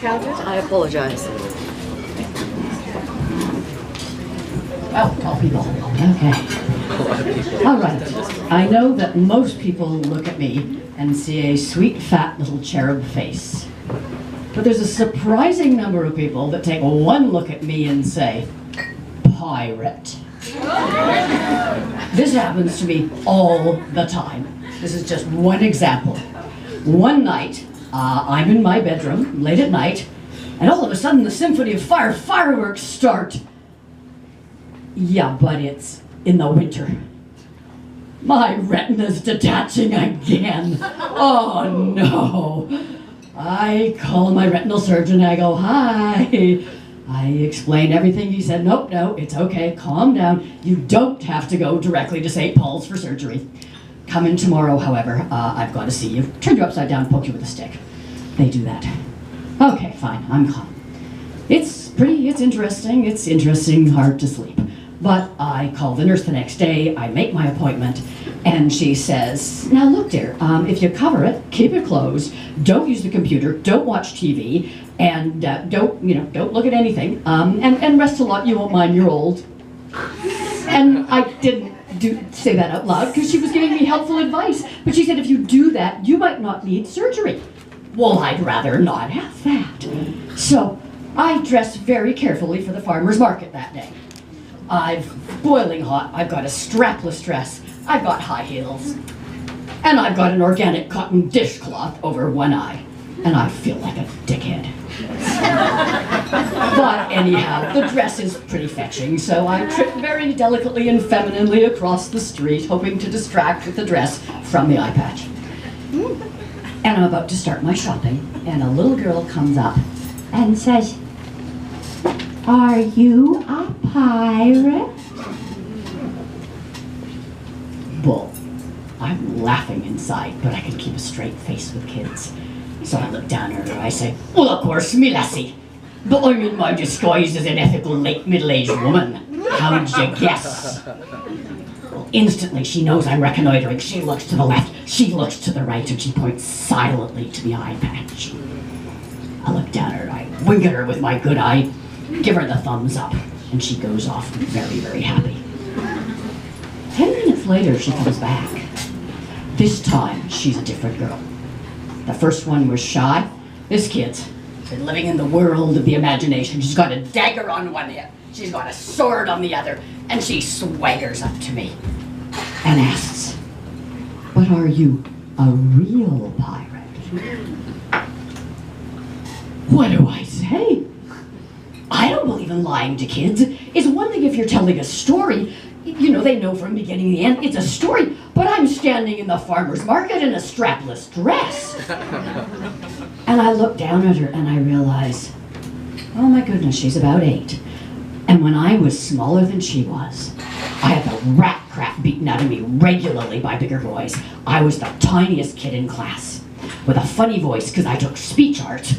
discounted? I apologize. Oh, people. Okay. All right. I know that most people look at me and see a sweet, fat little cherub face. But there's a surprising number of people that take one look at me and say, pirate. This happens to me all the time. This is just one example. One night, I'm in my bedroom, late at night, and all of a sudden the symphony of fireworks start. Yeah, but it's in the winter. My retina's detaching again. Oh no. I call my retinal surgeon, I go, hi. I explain everything. He said, nope, no, it's okay, calm down. You don't have to go directly to St. Paul's for surgery. Come in tomorrow, however, I've got to see you. Turn you upside down, poke you with a stick. They do that. Okay, fine, I'm calm. It's interesting, hard to sleep. But I call the nurse the next day, I make my appointment, and she says, now look dear, if you cover it, keep it closed, don't use the computer, don't watch TV, and don't look at anything, and rest a lot, you won't mind, you're old. And I didn't say that out loud because she was giving me helpful advice, but she said if you do that, you might not need surgery. Well, I'd rather not have that. So I dressed very carefully for the farmer's market that day. Boiling hot, I've got a strapless dress, I've got high heels, and I've got an organic cotton dishcloth over one eye, and I feel like a dickhead. But anyhow, the dress is pretty fetching, so I trip very delicately and femininely across the street, hoping to distract with the dress from the eye patch. And I'm about to start my shopping, and a little girl comes up and says, are you a pirate? Well, I'm laughing inside, but I can keep a straight face with kids. So I look down at her and I say, well, of course, me lassie. But I'm in my disguise as an ethical late middle-aged woman. How'd you guess? Well, instantly she knows I'm reconnoitering. She looks to the left, she looks to the right, and she points silently to the eye patch. I look down at her and I wink at her with my good eye, give her the thumbs up, and she goes off very, very happy. 10 minutes later, she comes back. This time, she's a different girl. The first one was shy. This kid's been living in the world of the imagination. She's got a dagger on one hip, she's got a sword on the other, and she swaggers up to me and asks, but are you a real pirate? What do I say? I don't believe in lying to kids. It's one thing if you're telling a story, you know, they know from beginning to the end, it's a story, but I'm standing in the farmer's market in a strapless dress. And I look down at her and I realize, oh my goodness, she's about 8. And when I was smaller than she was, I had the rat crap beaten out of me regularly by bigger boys. I was the tiniest kid in class, with a funny voice because I took speech art,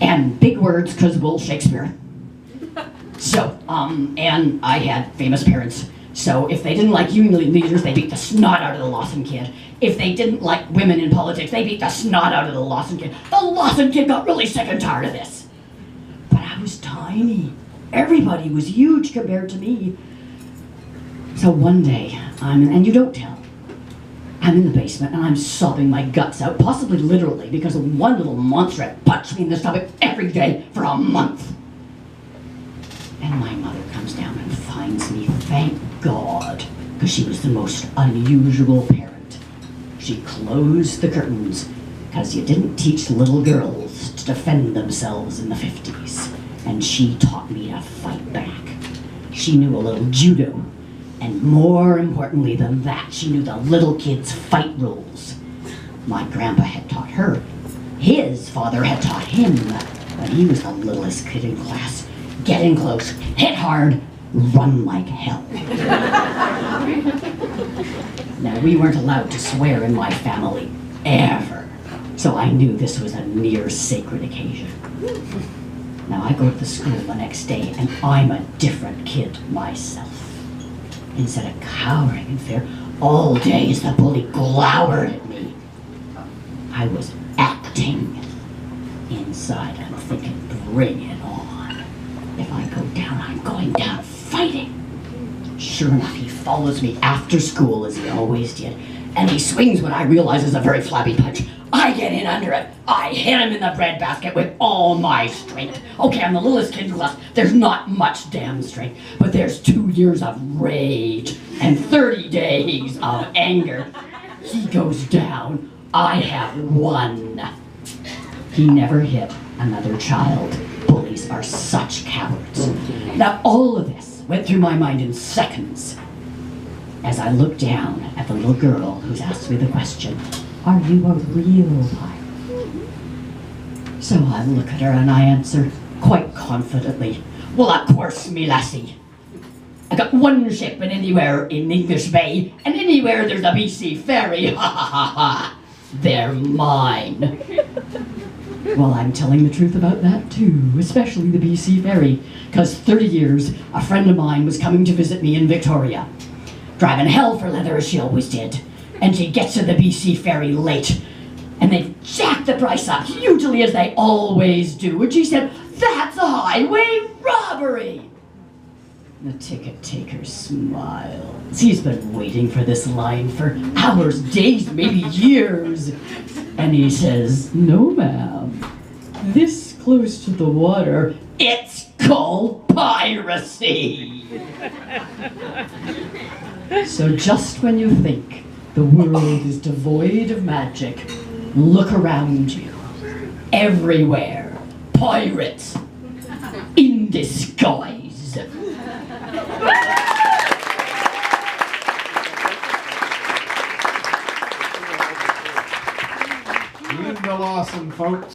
and big words because Will Shakespeare. So, and I had famous parents. So if they didn't like union leaders, they beat the snot out of the Lawson kid. If they didn't like women in politics, they beat the snot out of the Lawson kid. The Lawson kid got really sick and tired of this. But I was tiny. Everybody was huge compared to me. So one day, and you don't tell, I'm in the basement and I'm sobbing my guts out, possibly literally, because one little monster had punched me in the stomach every day for a month. And my mother comes down and finds me, thank God, because she was the most unusual parent. She closed the curtains, because you didn't teach little girls to defend themselves in the 50s. And she taught me to fight back. She knew a little judo, and more importantly than that, she knew the little kids' fight rules. My grandpa had taught her. His father had taught him, but he was the littlest kid in class. Get in close, hit hard, run like hell. Now, we weren't allowed to swear in my family, ever. So I knew this was a near sacred occasion. Now, I go to the school the next day, and I'm a different kid myself. Instead of cowering in fear, all day as the bully glowered at me, I was acting. Inside, I'm thinking, bring it on. If I go down, I'm going down fighting. Sure enough, he follows me after school, as he always did, and he swings what I realize is a very flabby punch. I get in under it. I hit him in the breadbasket with all my strength. Okay, I'm the littlest kid in class. There's not much damn strength, but there's 2 years of rage and 30 days of anger. He goes down. I have won. He never hit another child. Bullies are such cowards. Now, all of this went through my mind in seconds as I looked down at the little girl who's asked me the question, are you a real pirate? So I look at her and I answer quite confidently, well, of course, me lassie. I got one ship and anywhere in English Bay, and anywhere there's a BC ferry, ha ha ha ha, they're mine. Well, I'm telling the truth about that too, especially the BC ferry, because 30 years, a friend of mine was coming to visit me in Victoria, driving hell for leather as she always did, and she gets to the BC ferry late, and they jack the price up hugely as they always do, and she said, that's a highway robbery. The ticket taker smiles. He's been waiting for this line for hours, days, maybe years. And he says, no ma'am, this close to the water, it's called piracy. So just when you think the world is devoid of magic, look around you. Everywhere, pirates in disguise. Lawson, folks.